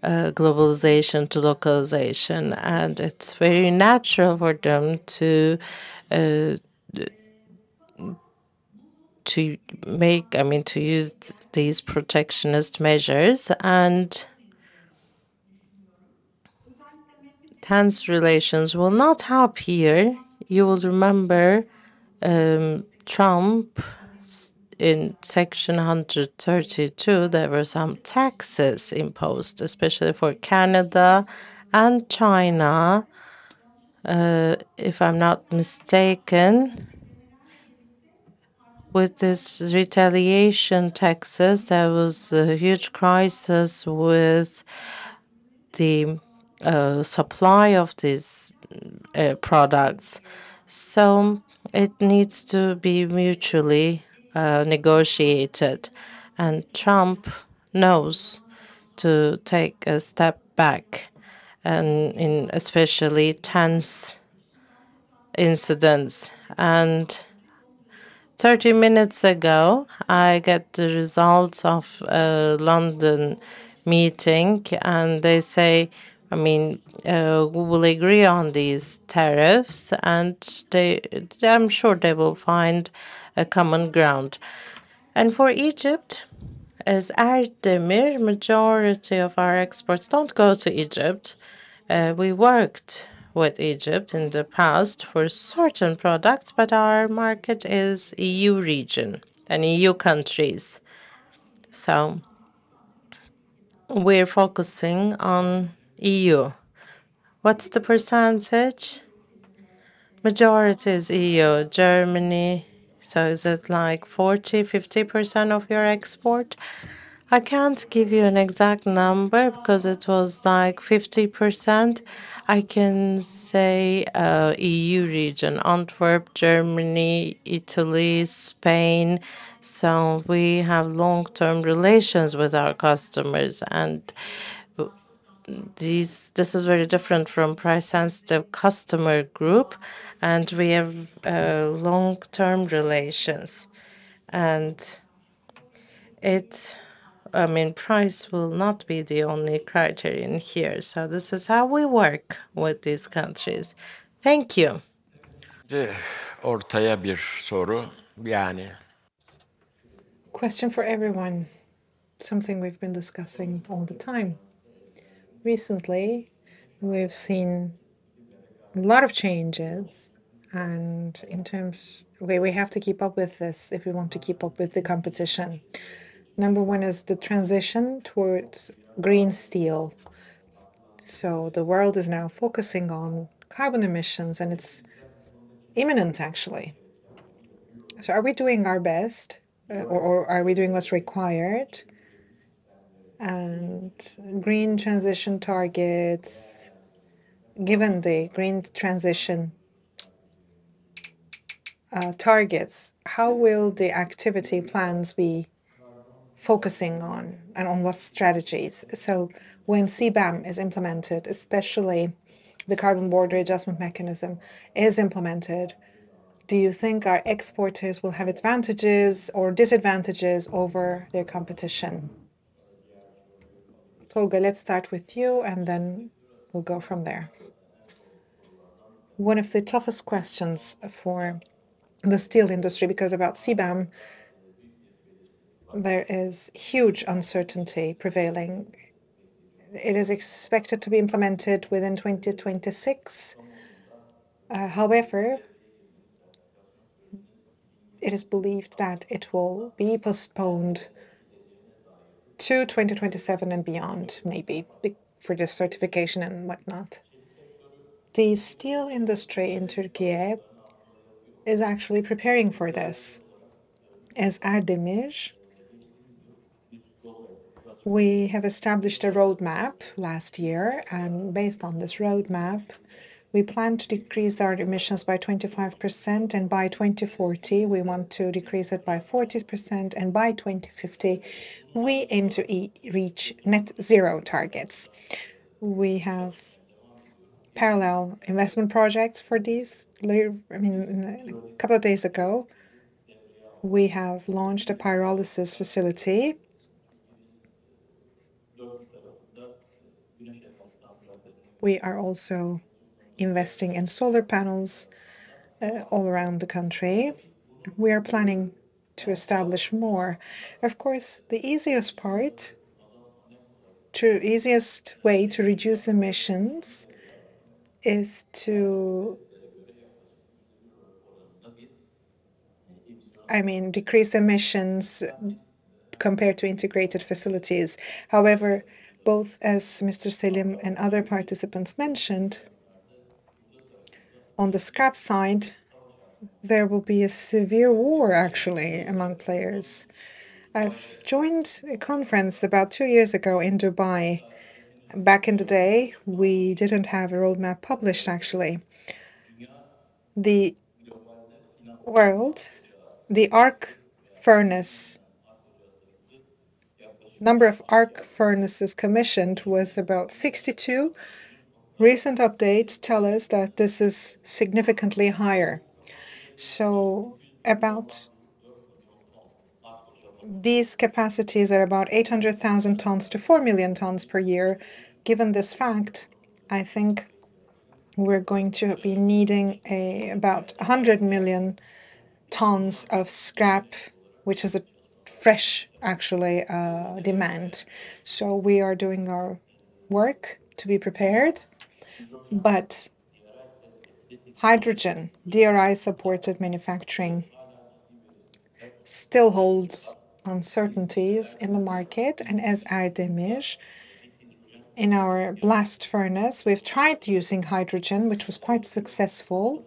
globalization to localization, and it's very natural for them to use these protectionist measures, and tense relations will not help here. You will remember Trump in Section 132, there were some taxes imposed, especially for Canada and China. If I'm not mistaken, with this retaliation taxes, there was a huge crisis with the supply of these products. So it needs to be mutually negotiated. And Trump knows to take a step back, and in especially tense incidents. And 30 minutes ago, I get the results of a London meeting, and they say, I mean, we will agree on these tariffs, and I'm sure they will find a common ground. And for Egypt, as Erdemir, majority of our exports don't go to Egypt. We worked with Egypt in the past for certain products, but our market is EU region and EU countries. So we're focusing on EU. What's the percentage? Majority is EU, Germany. So is it like 40, 50% of your export? I can't give you an exact number because it was like 50%. I can say EU region, Antwerp, Germany, Italy, Spain. So we have long-term relations with our customers, and this is very different from price-sensitive customer group, and we have long-term relations. And I mean, price will not be the only criterion here. So this is how we work with these countries. Thank you. Ortaya bir soru. Yani Question for everyone. Something we've been discussing all the time. Recently, we've seen a lot of changes, and in terms we have to keep up with this if we want to keep up with the competition. Number one is the transition towards green steel. So the world is now focusing on carbon emissions, and it's imminent, actually. So are we doing our best, or are we doing what's required? And green transition targets, given the green transition targets, how will the activity plans be focusing on, and on what strategies? So when CBAM is implemented, especially the carbon border adjustment mechanism is implemented, do you think our exporters will have advantages or disadvantages over their competition? Tolga, let's start with you, and then we'll go from there. One of the toughest questions for the steel industry, because about CBAM, there is huge uncertainty prevailing. It is expected to be implemented within 2026. However, it is believed that it will be postponed to 2027 and beyond, maybe, for the certification and whatnot. The steel industry in Turkey is actually preparing for this. As Erdemir, we have established a roadmap last year, and based on this roadmap, we plan to decrease our emissions by 25%, and by 2040, we want to decrease it by 40%, and by 2050, we aim to reach net zero targets. We have parallel investment projects for these. I mean, a couple of days ago, we have launched a pyrolysis facility. We are also investing in solar panels all around the country. We are planning to establish more. Of course, the easiest way to reduce emissions is to I mean, decrease emissions compared to integrated facilities. However, both as Mr. Selim and other participants mentioned, on the scrap side, there will be a severe war actually among players. I've joined a conference about 2 years ago in Dubai. Back in the day, we didn't have a roadmap published actually. The world, the arc furnace, number of arc furnaces commissioned was about 62. Recent updates tell us that this is significantly higher. So about these capacities are about 800,000 tons to 4 million tons per year. Given this fact, I think we're going to be needing about 100 million tons of scrap, which is a fresh, actually, demand. So we are doing our work to be prepared. But hydrogen, DRI-supported manufacturing, still holds uncertainties in the market. And as Erdemir, in our blast furnace, we've tried using hydrogen, which was quite successful.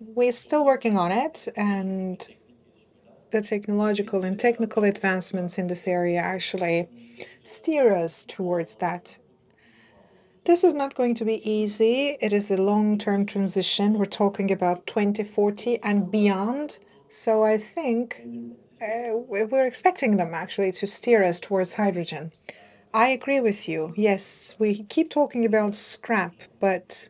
We're still working on it, and the technological and technical advancements in this area actually steer us towards that. This is not going to be easy. It is a long-term transition. We're talking about 2040 and beyond. So I think we're expecting them actually to steer us towards hydrogen. I agree with you. Yes, we keep talking about scrap, but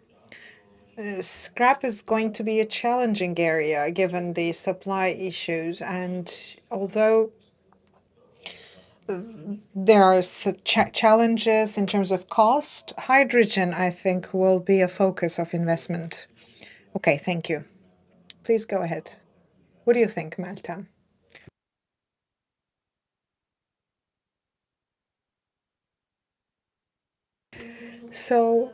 scrap is going to be a challenging area given the supply issues. And although there are challenges in terms of cost, hydrogen, I think, will be a focus of investment. Okay, thank you. Please go ahead. What do you think, Meltem? So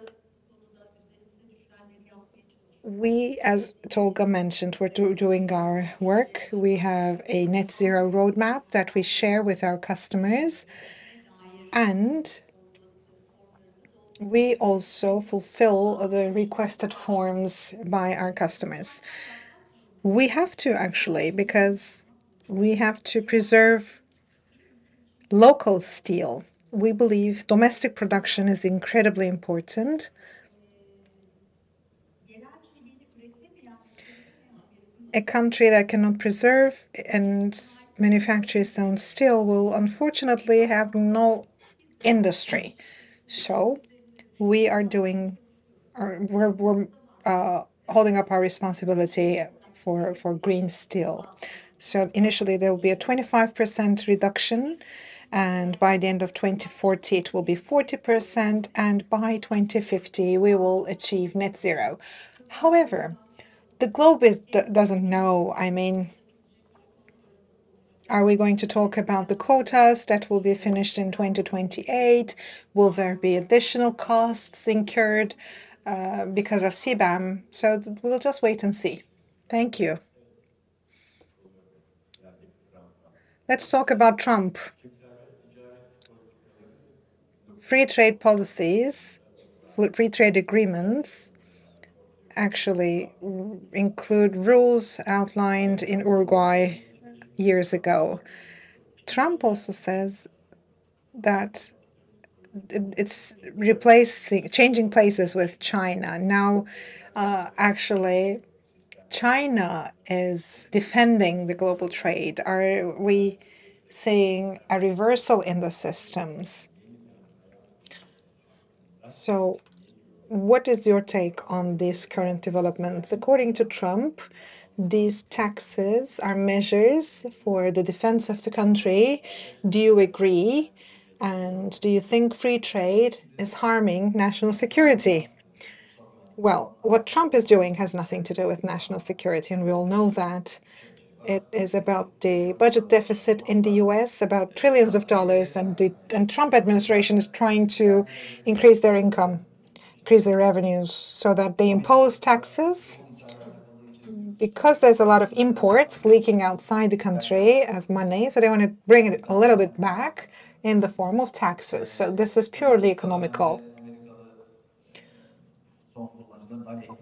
we, as Tolga mentioned, we're doing our work. We have a net zero roadmap that we share with our customers, and we also fulfill the requested forms by our customers. We have to actually, because we have to preserve local steel. We believe domestic production is incredibly important. A country that cannot preserve and manufacture its own steel will unfortunately have no industry. So we are doing, we're holding up our responsibility for green steel. So initially there will be a 25% reduction, and by the end of 2040 it will be 40%, and by 2050 we will achieve net zero. However, the globe doesn't know. I mean, are we going to talk about the quotas that will be finished in 2028? Will there be additional costs incurred because of CBAM? So we'll just wait and see. Thank you. Let's talk about Trump. Free trade policies, free trade agreements actually include rules outlined in Uruguay years ago. Trump also says that it's changing places with China. Now, actually, China is defending the global trade. Are we seeing a reversal in the systems? So what is your take on these current developments? According to Trump, these taxes are measures for the defense of the country. Do you agree? And do you think free trade is harming national security? Well, what Trump is doing has nothing to do with national security, and we all know that. It is about the budget deficit in the US, about trillions of dollars, and the Trump administration is trying to increase their income, increase their revenues, so that they impose taxes because there's a lot of import leaking outside the country as money, so they want to bring it a little bit back in the form of taxes. So this is purely economical.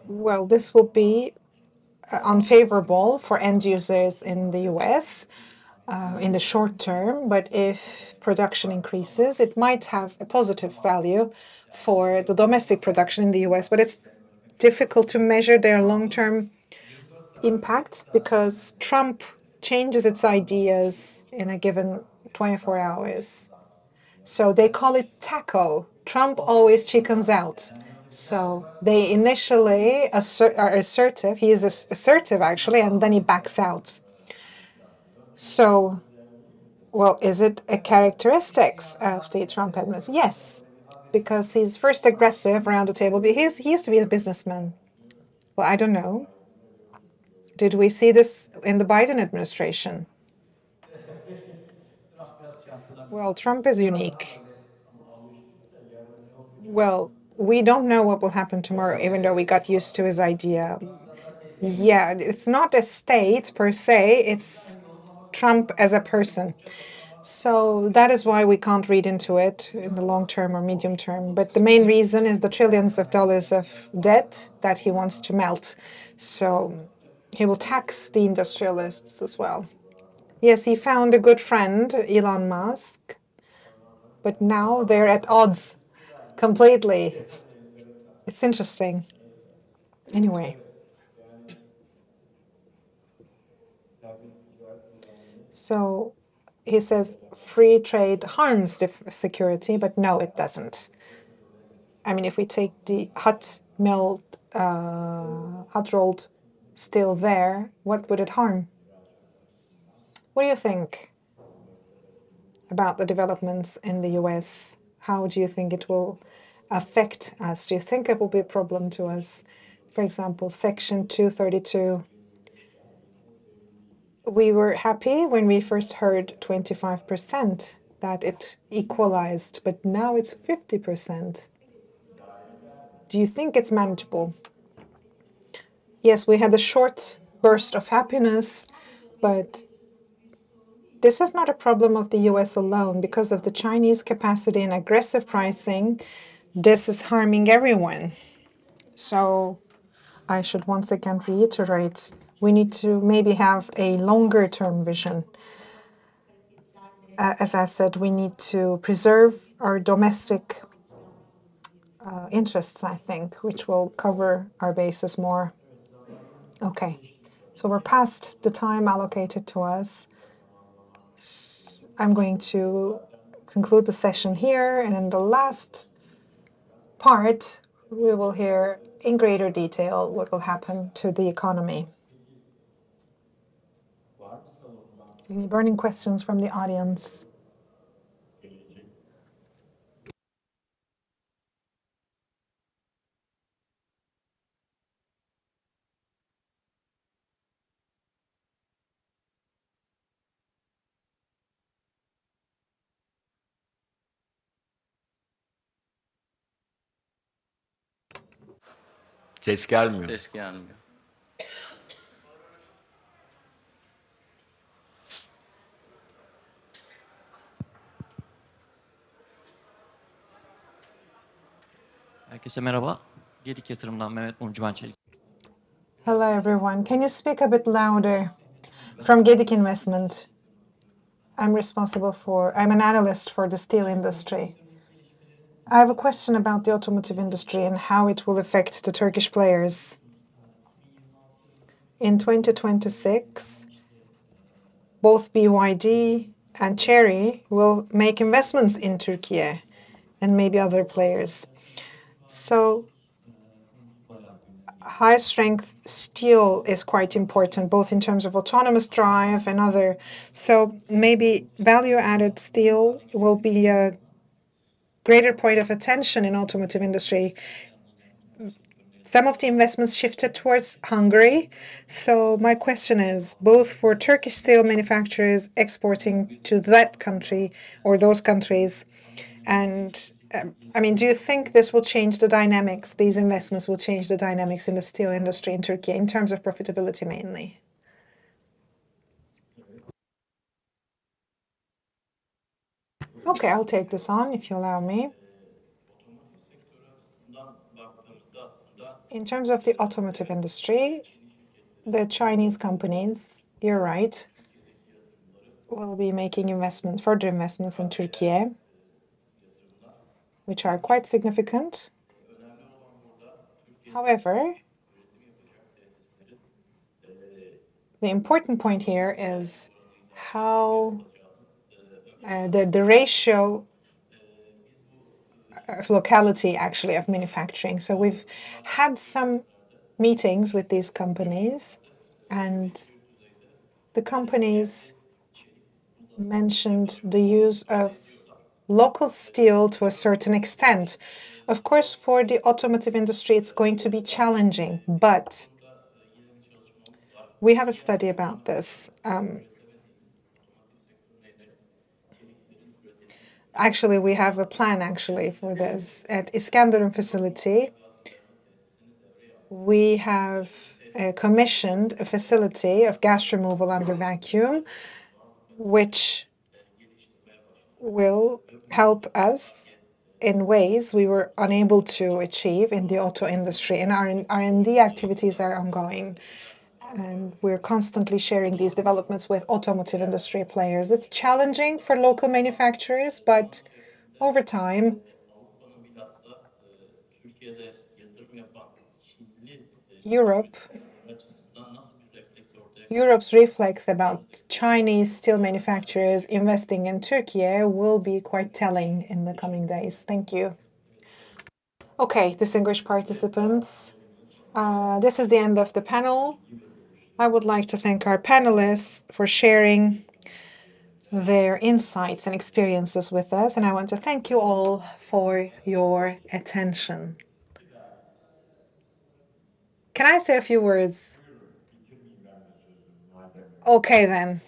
Well, this will be unfavorable for end users in the US in the short term, but if production increases, it might have a positive value for the domestic production in the US. But it's difficult to measure their long-term impact because Trump changes its ideas in a given 24 hours. So they call it taco. Trump always chickens out. So they initially are assertive. He is assertive, actually, and then he backs out. So, well, is it a characteristics of the Trump administration? Yes, because he's first aggressive around the table. But he used to be a businessman. Well, I don't know. Did we see this in the Biden administration? Well, Trump is unique. Well, we don't know what will happen tomorrow, even though we got used to his idea. Yeah, it's not a state per se, it's Trump as a person. So that is why we can't read into it in the long term or medium term. But the main reason is the trillions of dollars of debt that he wants to melt. So he will tax the industrialists as well. Yes, he found a good friend, Elon Musk, but now they're at odds completely. It's interesting. Anyway. So he says free trade harms the security, but no, it doesn't. I mean, if we take the hot rolled steel there, what would it harm? What do you think about the developments in the US? How do you think it will affect us? Do you think it will be a problem to us? For example, Section 232. We were happy when we first heard 25% that it equalized, but now it's 50%. Do you think it's manageable? Yes, we had a short burst of happiness, but this is not a problem of the US alone. Because of the Chinese capacity and aggressive pricing, this is harming everyone. So I should once again reiterate, we need to maybe have a longer term vision. As I've said, we need to preserve our domestic interests, I think, which will cover our bases more. Okay, so we're past the time allocated to us. I'm going to conclude the session here, and in the last part, we will hear in greater detail what will happen to the economy. Any burning questions from the audience? Ses gelmiyor. Ses gelmiyor. Herkese merhaba. Gedik Yatırım'dan Mehmet Mumcu ben Çelik. Hello, everyone. Can you speak a bit louder? From Gedik Investment. I'm an analyst for the steel industry. I have a question about the automotive industry and how it will affect the Turkish players. In 2026, both BYD and Chery will make investments in Turkey and maybe other players. So high-strength steel is quite important, both in terms of autonomous drive and other. So maybe value-added steel will be a greater point of attention in automotive industry. Some of the investments shifted towards Hungary. So my question is, both for Turkish steel manufacturers exporting to that country or those countries, and I mean, do you think this will change the dynamics, these investments will change the dynamics in the steel industry in Turkey in terms of profitability mainly? Okay, I'll take this on if you allow me. In terms of the automotive industry, the Chinese companies, you're right, will be making further investments in Turkey, which are quite significant. However, the important point here is how the ratio of locality actually of manufacturing. So we've had some meetings with these companies, and the companies mentioned the use of local steel to a certain extent. Of course, for the automotive industry, it's going to be challenging, but we have a study about this. Actually, we have a plan for this. At Iskenderun facility, we have commissioned a facility of gas removal under vacuum, which will help us in ways we were unable to achieve in the auto industry. And our R&D activities are ongoing, and we're constantly sharing these developments with automotive industry players. It's challenging for local manufacturers, but over time, Europe's reflex about Chinese steel manufacturers investing in Turkey will be quite telling in the coming days. Thank you. Okay, distinguished participants, this is the end of the panel. I would like to thank our panelists for sharing their insights and experiences with us, and I want to thank you all for your attention. Can I say a few words? Okay, then.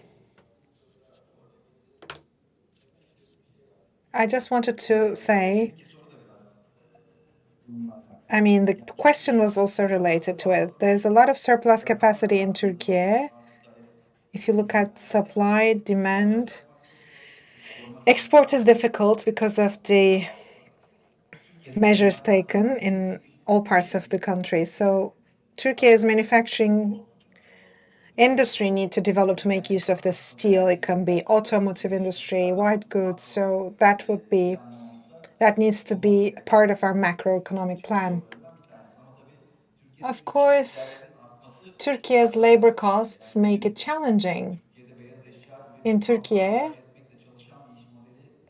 I just wanted to say, I mean, the question was also related to it. There's a lot of surplus capacity in Turkey. If you look at supply, demand, export is difficult because of the measures taken in all parts of the country. So Turkey's manufacturing industry need to develop to make use of the steel. It can be automotive industry, white goods. So that needs to be part of our macroeconomic plan. Of course, Turkey's labor costs make it challenging. In Turkey,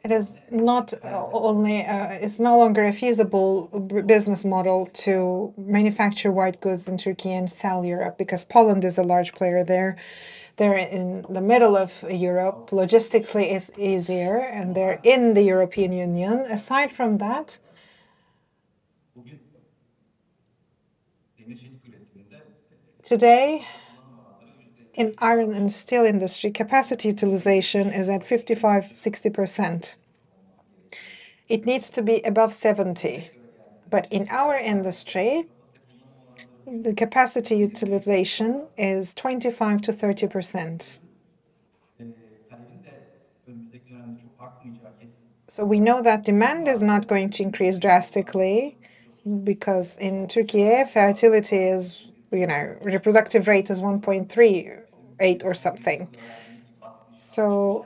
it is not only it's no longer a feasible business model to manufacture white goods in Turkey and sell Europe, because Poland is a large player there. They're in the middle of Europe. Logistically, it's easier, and they're in the European Union. Aside from that, today, in iron and steel industry, capacity utilization is at 55-60%. It needs to be above 70. But in our industry, the capacity utilization is 25-30%. So we know that demand is not going to increase drastically, because in Turkey, fertility is, reproductive rate is 1.38 or something. So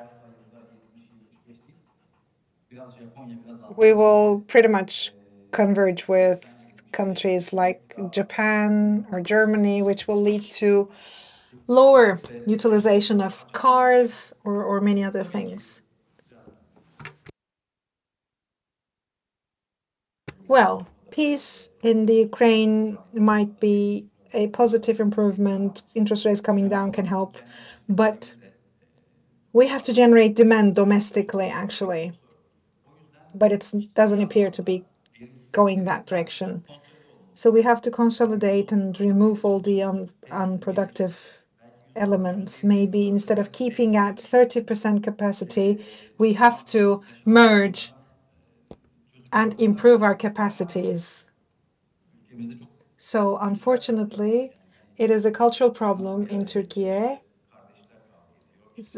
we will pretty much converge with countries like Japan or Germany, which will lead to lower utilization of cars or many other things. Well, peace in the Ukraine might be a positive improvement. Interest rates coming down can help, but we have to generate demand domestically, actually. But it doesn't appear to be going that direction. So we have to consolidate and remove all the unproductive elements. Maybe instead of keeping at 30% capacity, we have to merge and improve our capacities. So unfortunately, it is a cultural problem in Turkey.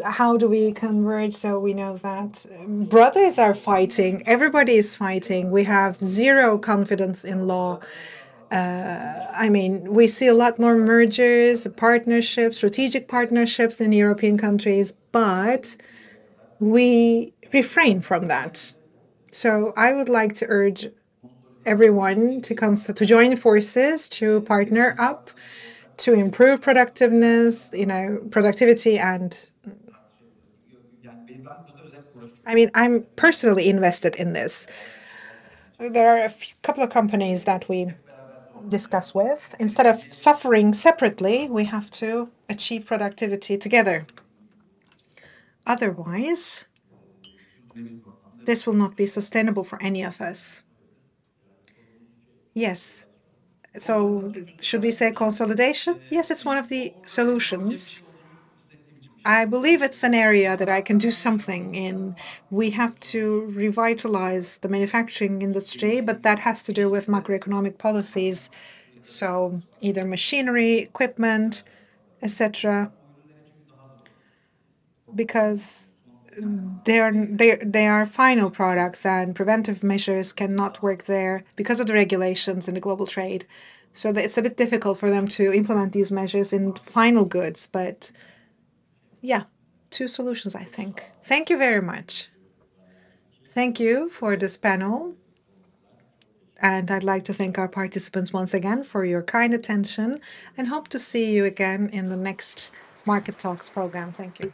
How do we converge so we know that brothers are fighting, everybody is fighting, we have zero confidence in law. I mean, we see a lot more mergers, partnerships, strategic partnerships in European countries, but we refrain from that. So I would like to urge everyone to join forces, to partner up, to improve productivity. And I mean, I'm personally invested in this. There are a couple of companies that we discuss with. Instead of suffering separately, we have to achieve productivity together. Otherwise, this will not be sustainable for any of us. Yes. So should we say consolidation? Yes, it's one of the solutions. I believe it's an area that I can do something in. We have to revitalize the manufacturing industry, but that has to do with macroeconomic policies. So either machinery, equipment, etc., because they are final products and preventive measures cannot work there because of the regulations in the global trade. So it's a bit difficult for them to implement these measures in final goods. But yeah, two solutions, I think. Thank you very much. Thank you for this panel. And I'd like to thank our participants once again for your kind attention and hope to see you again in the next Market Talks program. Thank you.